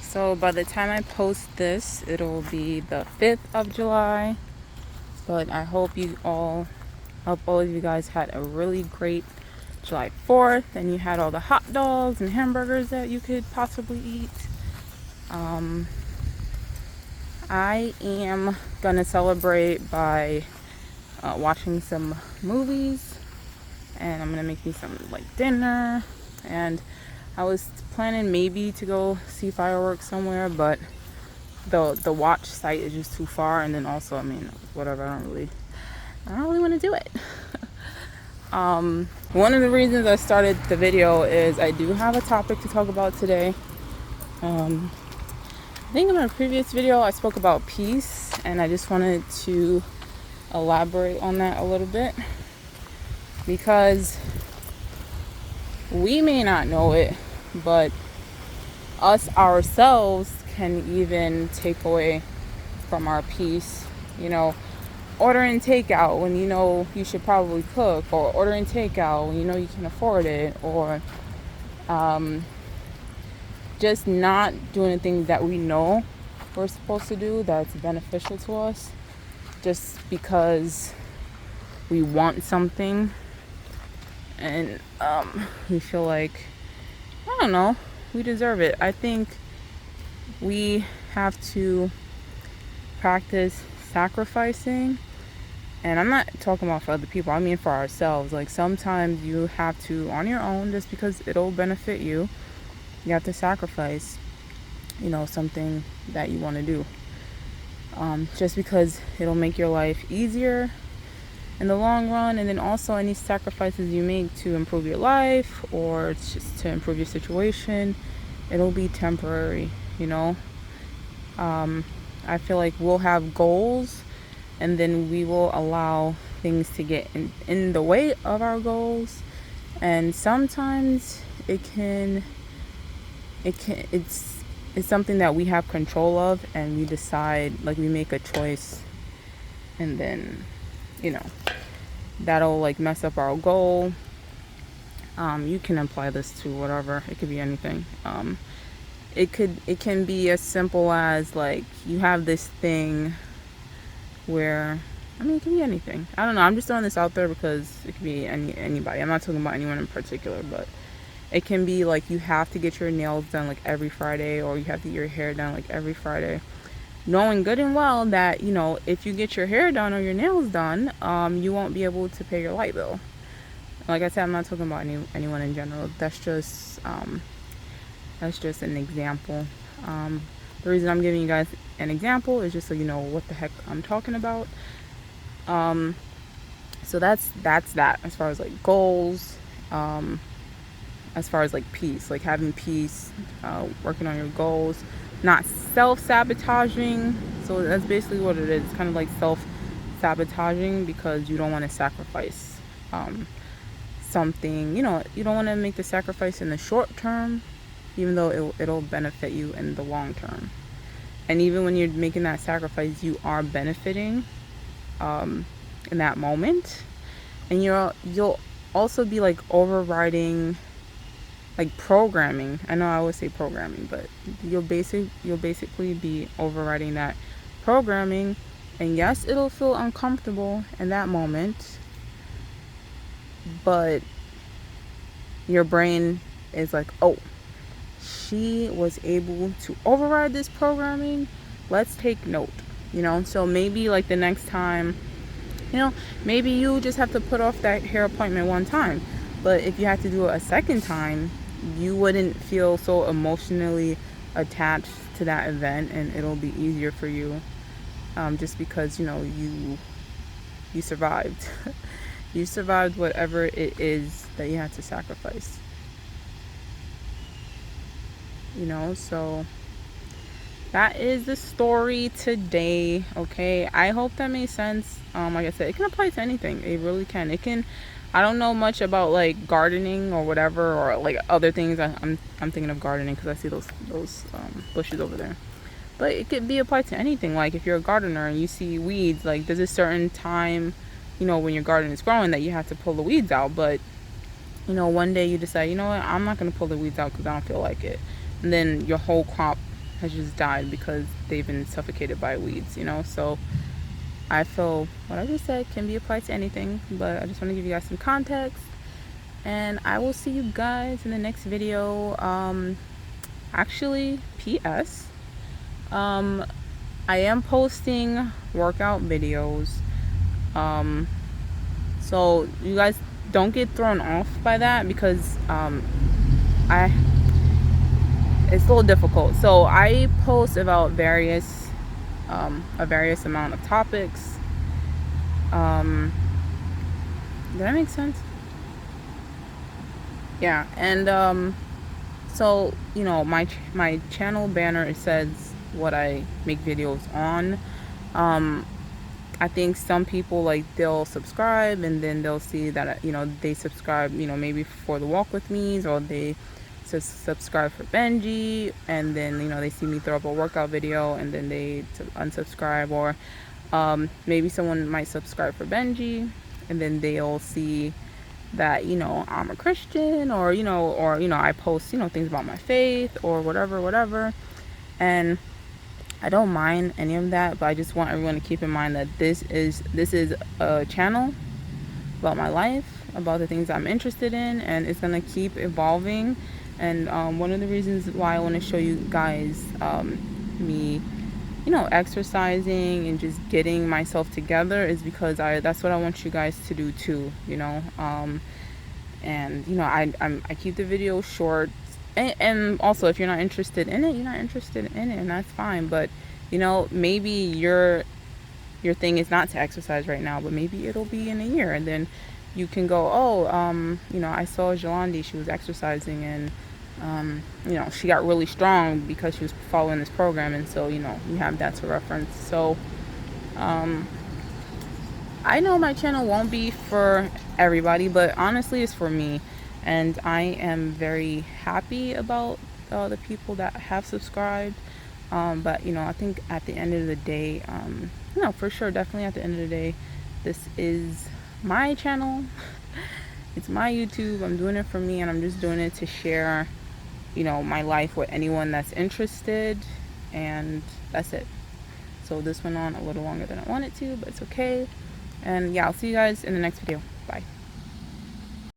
So by the time I post this, it'll be the 5th of July. But I hope all of you guys had a really great July 4th and you had all the hot dogs and hamburgers that you could possibly eat. I am gonna celebrate by watching some movies, and I'm gonna make me some dinner. And I was planning maybe to go see fireworks somewhere, but the watch site is just too far, and then also, whatever, I don't really want to do it. One of the reasons I started the video is I do have a topic to talk about today. I think in my previous video I spoke about peace, and I just wanted to elaborate on that a little bit, because we may not know it, but us ourselves can even take away from our peace. Ordering takeout when you should probably cook, or ordering takeout when you can afford it, or just not doing the things that we know we're supposed to do that's beneficial to us, just because we want something and we feel like, I don't know, we deserve it. I think we have to practice sacrificing, and I'm not talking about for other people, I mean for ourselves. Sometimes you have to, on your own, just because it'll benefit you, you have to sacrifice something that you want to do, just because it'll make your life easier in the long run. And then also, any sacrifices you make to improve your life or just to improve your situation, it'll be temporary. I feel like we'll have goals, and then we will allow things to get in the way of our goals, and sometimes it's something that we have control of, and we decide, we make a choice, and then that'll mess up our goal. You can apply this to whatever. It could be anything. It can be as simple as you have this thing where, it can be anything. I don't know. I'm just throwing this out there because it could be anybody. I'm not talking about anyone in particular, but it can be you have to get your nails done every Friday, or you have to get your hair done every Friday, knowing good and well that if you get your hair done or your nails done, you won't be able to pay your light bill. Like I said, I'm not talking about anyone in general. That's just an example. The reason I'm giving you guys an example is just so you know what the heck I'm talking about. So that's that as far as goals. As far as peace, having peace, working on your goals, not self-sabotaging. So that's basically what it is. It's kind of self-sabotaging, because you don't want to sacrifice something. You don't want to make the sacrifice in the short term, even though it'll benefit you in the long term. And even when you're making that sacrifice, you are benefiting in that moment, and you'll also be overriding programming. I know I always say programming, but you'll basically be overriding that programming. And yes, it'll feel uncomfortable in that moment, but your brain is oh, she was able to override this programming, let's take note. So maybe the next time, maybe you just have to put off that hair appointment one time, but if you have to do it a second time, you wouldn't feel so emotionally attached to that event, and it'll be easier for you, just because you survived. You survived whatever it is that you had to sacrifice. So that is the story today. Okay, I hope that made sense. Like I said, it can apply to anything. It really can. I don't know much about gardening or whatever, or other things. I'm thinking of gardening because I see those bushes over there. But it could be applied to anything. If you're a gardener and you see weeds, there's a certain time, when your garden is growing, that you have to pull the weeds out. But one day you decide, I'm not going to pull the weeds out because I don't feel like it, and then your whole crop has just died because they've been suffocated by weeds, you know. So I feel what I just said can be applied to anything, but I just want to give you guys some context, and I will see you guys in the next video. Actually, PS, I am posting workout videos, so you guys don't get thrown off by that, because I it's a little difficult. So I post about a various amount of topics. Did that make sense? Yeah. And so, you know, my channel banner, it says what I make videos on. I think some people, like, they'll subscribe and then they'll see that, you know, they subscribe, you know, maybe for the walk with me's, or they subscribe for Benji, and then, you know, they see me throw up a workout video and then they unsubscribe. Or maybe someone might subscribe for Benji and then they'll see that, you know, I'm a Christian, or you know, I post, you know, things about my faith or whatever. And I don't mind any of that, but I just want everyone to keep in mind that this is a channel about my life, about the things I'm interested in, and it's gonna keep evolving. And one of the reasons why I want to show you guys me, you know, exercising and just getting myself together is because that's what I want you guys to do too, you know. And you know, I keep the video short, and also, if you're not interested in it, you're not interested in it, and that's fine. But you know, maybe your thing is not to exercise right now, but maybe it'll be in a year, and then you can go, oh, you know, I saw Jalandi, she was exercising, and you know, she got really strong because she was following this program, and so, you know, you have that to reference. So I know my channel won't be for everybody, but honestly, it's for me. And I am very happy about the people that have subscribed. But, you know, I think at the end of the day, you know, for sure, definitely at the end of the day, this is my channel. It's my YouTube. I'm doing it for me, and I'm just doing it to share, you know, my life with anyone that's interested. And that's it. So this went on a little longer than I wanted to, but it's okay. And yeah, I'll see you guys in the next video. Bye.